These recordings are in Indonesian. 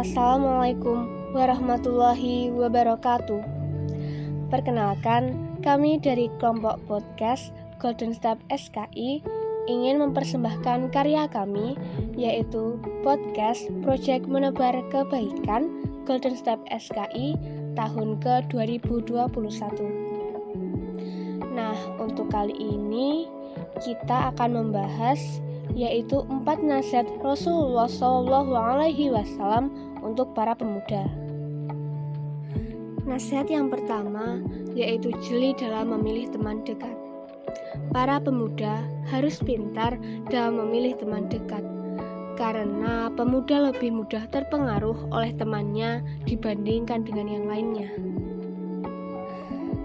Assalamualaikum warahmatullahi wabarakatuh. Perkenalkan, kami dari kelompok podcast Golden Step SKI ingin mempersembahkan karya kami, yaitu podcast Project Menebar Kebaikan Golden Step SKI tahun ke-2021. Nah, untuk kali ini kita akan membahas yaitu 4 nasihat Rasulullah SAW untuk para pemuda. Nasihat yang pertama yaitu jeli dalam memilih teman dekat. Para pemuda harus pintar dalam memilih teman dekat, karena pemuda lebih mudah terpengaruh oleh temannya dibandingkan dengan yang lainnya.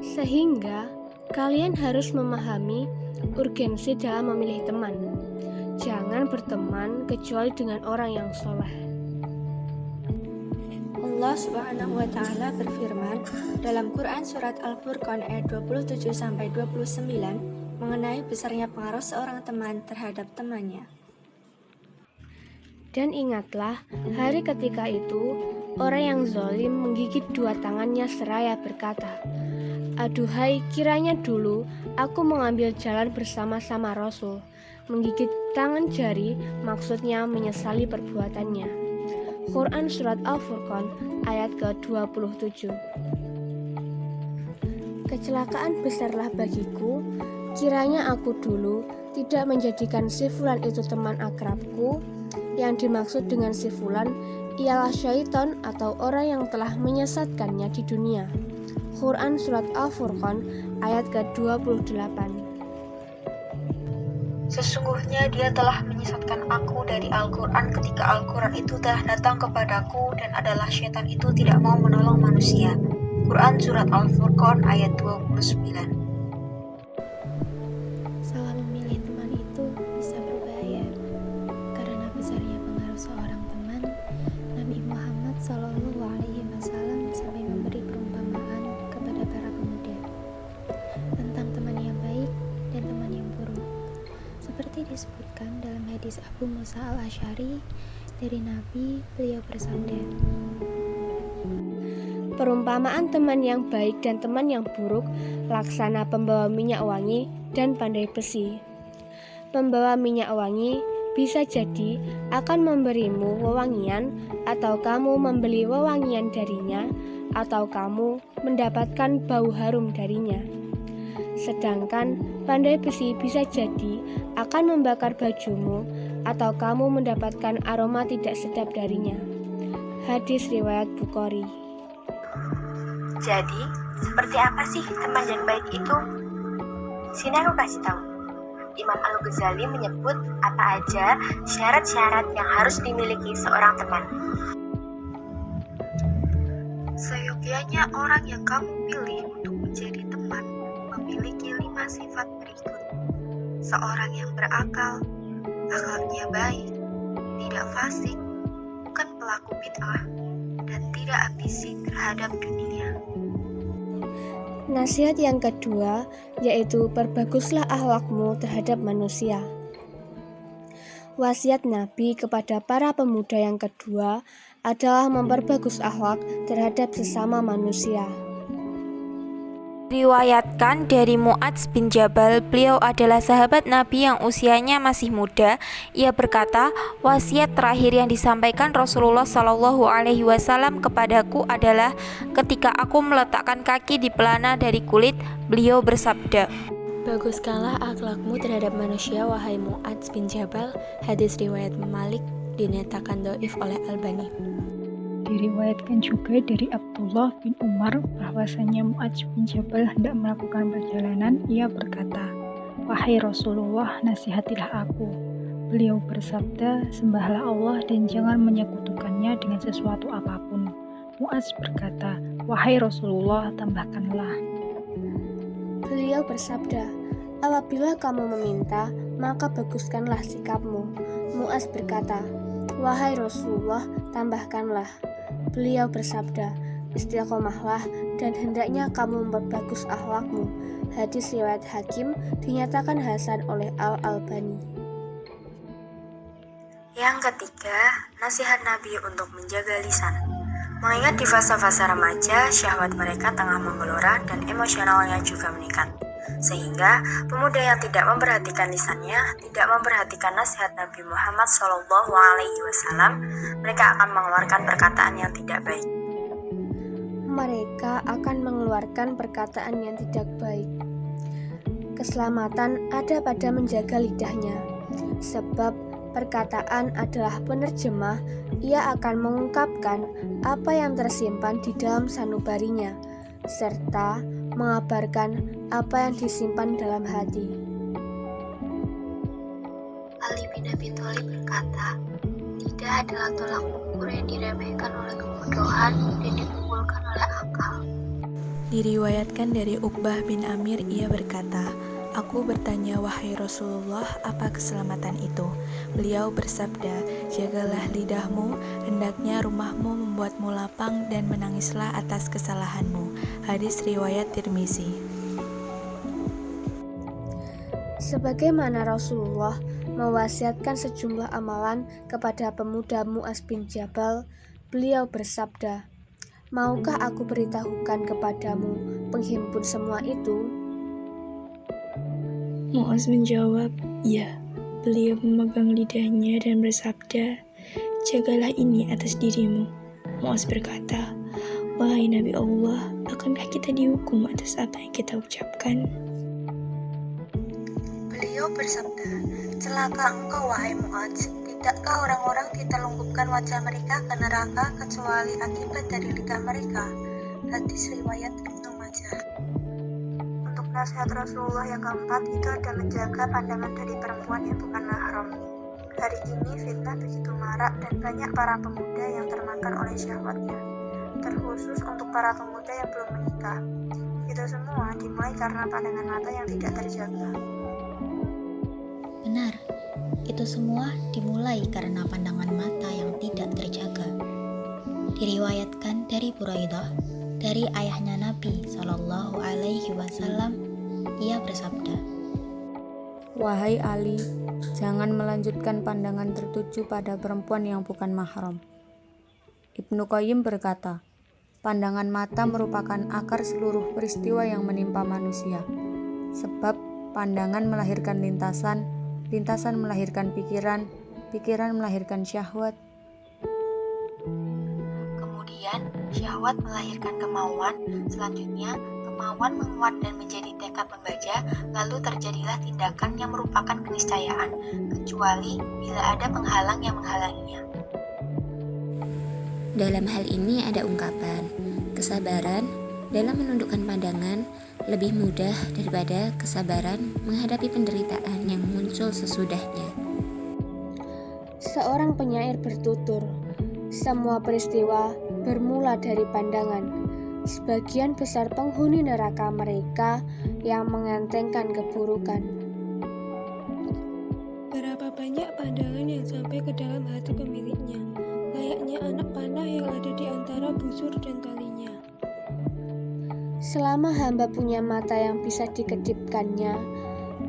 Sehingga kalian harus memahami urgensi dalam memilih teman. Jangan berteman kecuali dengan orang yang soleh. Allah Subhanahu wa Ta'ala berfirman dalam Quran Surat Al-Furqan ayat 27-29 mengenai besarnya pengaruh seorang teman terhadap temannya. Dan ingatlah, hari ketika itu, orang yang zalim menggigit dua tangannya seraya berkata, "Aduhai, kiranya dulu aku mengambil jalan bersama-sama Rasul." Menggigit tangan jari maksudnya menyesali perbuatannya. Quran Surat Al-Furqan ayat ke-27. Kecelakaan besarlah bagiku, kiranya aku dulu tidak menjadikan si fulan itu teman akrabku. Yang dimaksud dengan si fulan ialah syaitan atau orang yang telah menyesatkannya di dunia. Quran Surat Al-Furqan ayat ke-28. Sesungguhnya dia telah menyesatkan aku dari Al-Quran ketika Al-Quran itu telah datang kepadaku dan adalah syaitan itu tidak mau menolong manusia. Quran Surat Al-Furqan ayat 29. Salah memilih teman itu bisa berbahaya. Karena besarnya pengaruh seorang teman, Nabi Muhammad SAW sampai memberi perumpamaan kepada para pemuda tentang teman yang baik dan teman yang buruk. Seperti disebutkan dalam hadis Abu Musa al-Asy'ari dari Nabi, beliau bersabda, Perumpamaan teman yang baik dan teman yang buruk laksana pembawa minyak wangi dan pandai besi. Pembawa minyak wangi bisa jadi akan memberimu wewangian, atau kamu membeli wewangian darinya, atau kamu mendapatkan bau harum darinya. Sedangkan pandai besi bisa jadi akan membakar bajumu, atau kamu mendapatkan aroma tidak sedap darinya. Hadis riwayat Bukhari. Jadi, seperti apa sih teman yang baik itu? Sini aku kasih tahu. Imam Al-Ghazali menyebut apa aja syarat-syarat yang harus dimiliki seorang teman. Seyogyanya orang yang kamu pilih untuk menjadi teman memiliki 5 sifat berikut. Seorang yang berakal, akhlaknya baik, tidak fasik, bukan pelaku bid'ah, dan tidak ambisi terhadap dunia. Nasihat yang kedua yaitu perbaguslah akhlakmu terhadap manusia. Wasiat Nabi kepada para pemuda yang kedua adalah memperbagus akhlak terhadap sesama manusia. Riwayatkan dari Mu'adz bin Jabal, beliau adalah sahabat Nabi yang usianya masih muda. Ia berkata, wasiat terakhir yang disampaikan Rasulullah SAW kepadaku adalah ketika aku meletakkan kaki di pelana dari kulit, beliau bersabda, "Baguskanlah akhlakmu terhadap manusia, wahai Mu'adz bin Jabal." Hadis riwayat Malik, dinyatakan dhaif oleh Albani. Diriwayatkan juga dari Abdullah bin Umar bahwasanya Mu'adz bin Jabal hendak melakukan perjalanan. Ia berkata, "Wahai Rasulullah, nasihatilah aku." Beliau bersabda, "Sembahlah Allah dan jangan menyekutukannya dengan sesuatu apapun." Mu'adz berkata, "Wahai Rasulullah, tambahkanlah." Beliau bersabda, "Apabila kamu meminta, maka baguskanlah sikapmu." Mu'adz berkata, "Wahai Rasulullah, tambahkanlah." Beliau bersabda, "Istiqomahlah dan hendaknya kamu memperbagus akhlakmu." Hadis riwayat Hakim, dinyatakan hasan oleh Al-Albani. Yang ketiga, nasihat Nabi untuk menjaga lisan. Mengingat di fase-fase remaja, syahwat mereka tengah menggelora dan emosionalnya juga meningkat. Sehingga pemuda yang tidak memperhatikan lisannya, tidak memperhatikan nasihat Nabi Muhammad SAW, mereka akan mengeluarkan perkataan yang tidak baik. Mereka akan mengeluarkan perkataan yang tidak baik. Keselamatan ada pada menjaga lidahnya, sebab perkataan adalah penerjemah. Ia akan mengungkapkan apa yang tersimpan di dalam sanubarinya, serta mengabarkan apa yang disimpan dalam hati. Ali bin Abi Thalib berkata, tidak adalah tolak ukur yang diremehkan oleh kebodohan dan dikumpulkan oleh akal. Diriwayatkan dari Uqbah bin Amir, ia berkata, aku bertanya, wahai Rasulullah, apa keselamatan itu? Beliau bersabda, jagalah lidahmu, hendaknya rumahmu membuatmu lapang dan menangislah atas kesalahanmu. Hadis riwayat Tirmizi. Sebagaimana Rasulullah mewasiatkan sejumlah amalan kepada pemuda Mu'adz bin Jabal, beliau bersabda, maukah aku beritahukan kepadamu penghimpun semua itu? Mu'adz menjawab, ya. Beliau memegang lidahnya dan bersabda, jagalah ini atas dirimu. Mu'adz berkata, wahai Nabi Allah, akankah kita dihukum atas apa yang kita ucapkan? Beliau bersabda, celaka engkau wahai Mu'adz, tidakkah orang-orang ditelungkupkan wajah mereka ke neraka kecuali akibat dari lidah mereka? Hadis riwayat Ibnu Majah. Untuk nasihat Rasulullah yang keempat itu ada menjaga pandangan dari perempuan yang bukan mahram. Hari ini fitnah begitu marak dan banyak para pemuda yang termakan oleh syahwatnya, terkhusus untuk para pemuda yang belum menikah. Itu semua dimulai karena pandangan mata yang tidak terjaga. Benar, itu semua dimulai karena pandangan mata yang tidak terjaga. Diriwayatkan dari Buraidah, dari ayahnya Nabi SAW, ia bersabda, wahai Ali, jangan melanjutkan pandangan tertuju pada perempuan yang bukan mahram. Ibnu Qayyim berkata, pandangan mata merupakan akar seluruh peristiwa yang menimpa manusia. Sebab pandangan melahirkan lintasan, lintasan melahirkan pikiran, pikiran melahirkan syahwat. Kemudian, syahwat melahirkan kemauan, selanjutnya kemauan menguat dan menjadi tekad membaca, lalu terjadilah tindakan yang merupakan keniscayaan, kecuali bila ada penghalang yang menghalanginya. Dalam hal ini ada ungkapan, kesabaran dalam menundukkan pandangan lebih mudah daripada kesabaran menghadapi penderitaan yang muncul sesudahnya. Seorang penyair bertutur, semua peristiwa bermula dari pandangan. Sebagian besar penghuni neraka mereka yang mengentengkan keburukan. Berapa banyak pandangan yang sampai ke dalam hati pemiliknya, layaknya anak panah yang ada di antara busur dan talinya. Selama hamba punya mata yang bisa dikedipkannya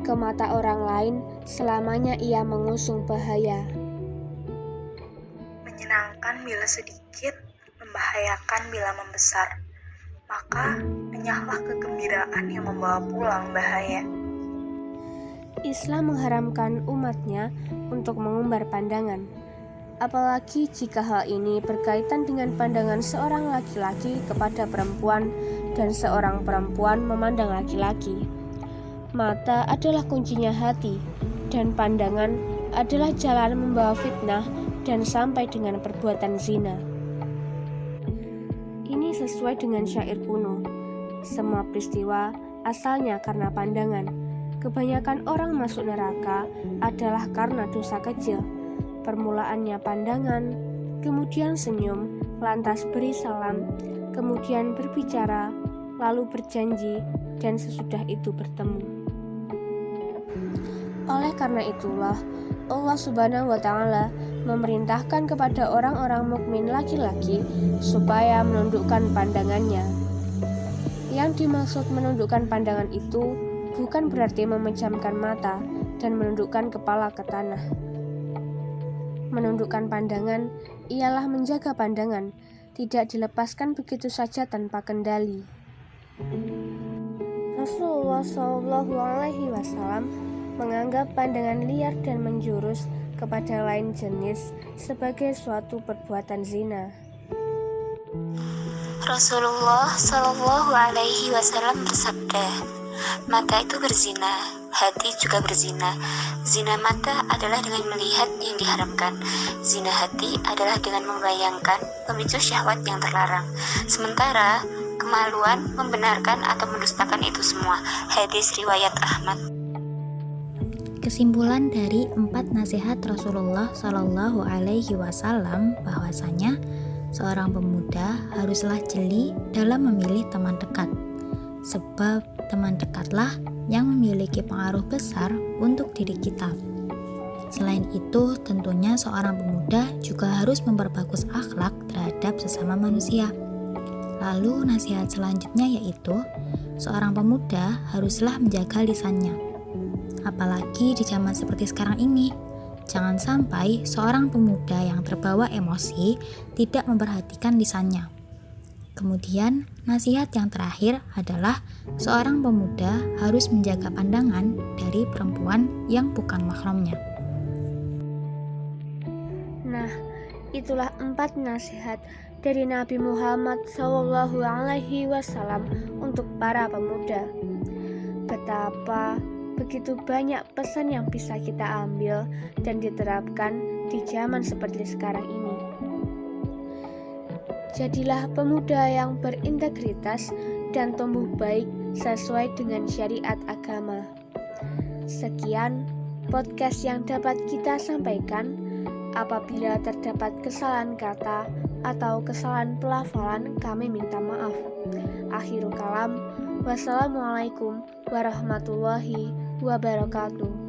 ke mata orang lain, selamanya ia mengusung bahaya. Menyenangkan bila sedikit, membahayakan bila membesar. Maka enyahlah kegembiraan yang membawa pulang bahaya. Islam mengharamkan umatnya untuk mengumbar pandangan, apalagi jika hal ini berkaitan dengan pandangan seorang laki-laki kepada perempuan dan seorang perempuan memandang laki-laki. Mata adalah kuncinya hati, dan pandangan adalah jalan membawa fitnah dan sampai dengan perbuatan zina. Ini sesuai dengan syair kuno. Semua peristiwa asalnya karena pandangan. Kebanyakan orang masuk neraka adalah karena dosa kecil. Permulaannya pandangan, kemudian senyum, lantas beri salam, kemudian berbicara, lalu berjanji, dan sesudah itu bertemu. Oleh karena itulah, Allah Subhanahu wa Ta'ala memerintahkan kepada orang-orang mukmin laki-laki supaya menundukkan pandangannya. Yang dimaksud menundukkan pandangan itu bukan berarti memejamkan mata dan menundukkan kepala ke tanah. Menundukkan pandangan ialah menjaga pandangan, tidak dilepaskan begitu saja tanpa kendali. Rasulullah SAW menganggap pandangan liar dan menjurus kepada lain jenis sebagai suatu perbuatan zina. Rasulullah Shallallahu Alaihi Wasallam bersabda, mata itu berzina, hati juga berzina. Zina mata adalah dengan melihat yang diharamkan. Zina hati adalah dengan membayangkan pemicu syahwat yang terlarang. Sementara kemaluan membenarkan atau mendustakan itu semua. Hadis riwayat Ahmad. Kesimpulan dari 4 nasihat Rasulullah Shallallahu Alaihi Wasallam bahwasanya seorang pemuda haruslah jeli dalam memilih teman dekat, sebab teman dekatlah yang memiliki pengaruh besar untuk diri kita. Selain itu, tentunya seorang pemuda juga harus memperbagus akhlak terhadap sesama manusia. Lalu nasihat selanjutnya yaitu, seorang pemuda haruslah menjaga lisannya. Apalagi di zaman seperti sekarang ini, jangan sampai seorang pemuda yang terbawa emosi tidak memperhatikan lisannya. Kemudian, nasihat yang terakhir adalah seorang pemuda harus menjaga pandangan dari perempuan yang bukan mahramnya. Nah, itulah 4 nasihat dari Nabi Muhammad SAW untuk para pemuda. Betapa begitu banyak pesan yang bisa kita ambil dan diterapkan di zaman seperti sekarang ini. Jadilah pemuda yang berintegritas dan tumbuh baik sesuai dengan syariat agama. Sekian podcast yang dapat kita sampaikan. Apabila terdapat kesalahan kata atau kesalahan pelafalan, kami minta maaf. Akhirul kalam, wassalamualaikum warahmatullahi wabarakatuh.